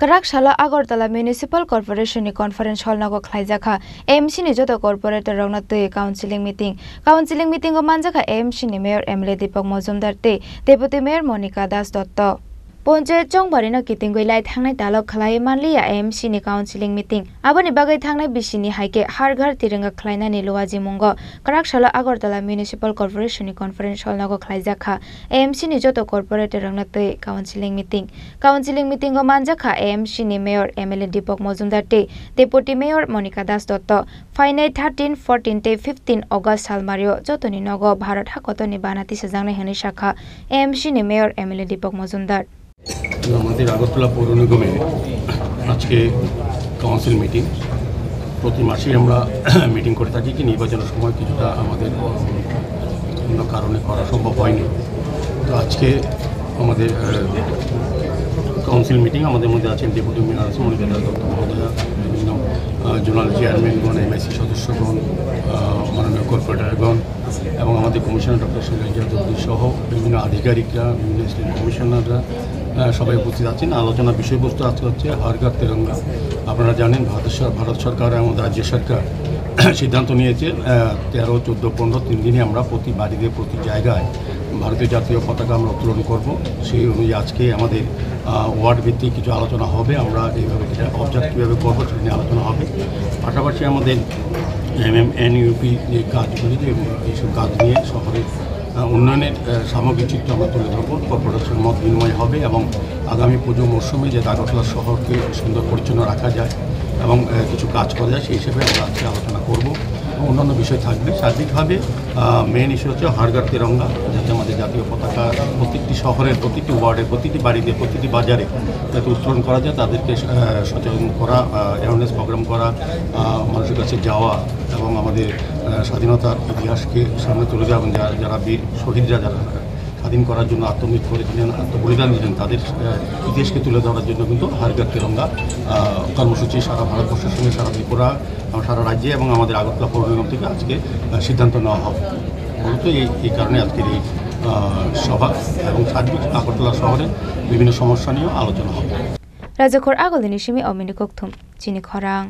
Karakshalla Agartala Municipal Corporation Conference Hall nago khlaijaka AMC ni joto corporator rokna tui counseling meeting o manjaka AMC ni mayor MLA Deepak Majumdar te deputy mayor Monica Das Dotto Ponche Chongbari no kitingoi lai thangnai dalok khlai manliya AMC ni counseling meeting aboni bagai thangnai bisini haike har ghar tiranga khlaina ni loaji mungo Karakshalla Agartala Municipal Corporation ni Conference Hall nago khlaijaka AMC ni joto corporator rokna tui counseling meeting o manjaka AMC ni mayor MLA Deepak Majumdar te deputy mayor Monica Das Dotto Fainai 13, 14 te 15 August salmario jotoni nogo Bharat hakoto ni banati sajangnai hini shakha AMC ni mayor MLA Deepak Majumdar আমাদের আগরতলা পৌর নিগমে আজকে council meeting প্রতি মাসেই আমরা meeting করে থাকি কি নির্বাচনের সময় কিছুটা আমাদের বিভিন্ন কারণে করা সম্ভব হয়নি তো আজকে আমাদের কাউন্সিল মিটিং আমাদের মধ্যে আছেন ডেপুটি মেয়র মনিকা দাস দত্ত মহোদয়া বিভিন্ন জোনাল চেয়ারম্যানগণ এমআইসি সদস্যগণ মাননীয় কর্পোরেটরগণ এবং আমাদের কমিশনার ডক্টর শৈলজা চৌধুরী সহ বিভিন্ন আধিকারিকরা বিভিন্ন স্টেট কমিশনাররা সবাই উপস্থিত আছেন। আলোচনার বিষয়বস্তু আজকে হচ্ছে হর ঘর তেরঙ্গা। আপনারা জানেন ভারত সরকার এবং রাজ্য সরকার সিদ্ধান্ত নিয়েছে 13, 14, 15 3 দিনে আমরা প্রতি বাড়িতে প্রতি জায়গায় ভারতীয় জাতীয় পতাকা আমরা উত্তোলন করব। সেই অনুযায়ী আজকে আমাদের ওয়ার্ড ভিত্তিক কিছু আলোচনা হবে। আমরা এইভাবে অবজার্ভ কীভাবে করবো সেটা নিয়ে আলোচনা হবে। পাশাপাশি আমাদের এনইউপি যে কাজগুলি এইসব কাজ নিয়ে শহরের উন্নয়নের সামগ্রিক চিত্র আমরা তুলে ধরবো। কর্পোরেশন মত বিনিময় হবে এবং আগামী পুজো মরশুমে যে আগরতলা শহরকে সুন্দর পরিচ্ছন্ন রাখা যায় এবং কিছু কাজ করা যায় সেই হিসেবে আমরা আজকে আলোচনা করব। অন্যান্য বিষয় থাকবে। সার্বিকভাবে মেইন ইস্যু হচ্ছে হর ঘর তেরঙ্গা, যাতে আমাদের জাতীয় পতাকা প্রত্যেকটি শহরের প্রতিটি ওয়ার্ডে প্রতিটি বাড়িতে প্রতিটি বাজারে যাতে উত্তোলন করা যায়, তাদেরকে সচেতন করা, অ্যাওয়ারনেস প্রোগ্রাম করা, মানুষের কাছে যাওয়া এবং আমাদের স্বাধীনতার ইতিহাসকে সামনে তুলে দেওয়া এবং যারা বীর শহীদরা যারা স্বাধীন করার জন্য আত্মনিয়োগ করেছিলেন, আত্মবলিদান দিলেন, তাদের ইতিহাসকে তুলে ধরার জন্য কিন্তু হর ঘর তেরঙ্গা কর্মসূচি সারা ভারতবর্ষের সঙ্গে সারা ত্রিপুরা সারা রাজ্যে এবং আমাদের আগরতলা পৌর নিগম থেকে আজকে সিদ্ধান্ত নেওয়া হবে। মূলত এই কারণে আজকের এই সভা এবং সার্বিক আগরতলা শহরে বিভিন্ন সমস্যা নিয়েও আলোচনা হবে। রাজখোর আগলিনী সিমি অমিনী কোকথুম চিনি খরাং।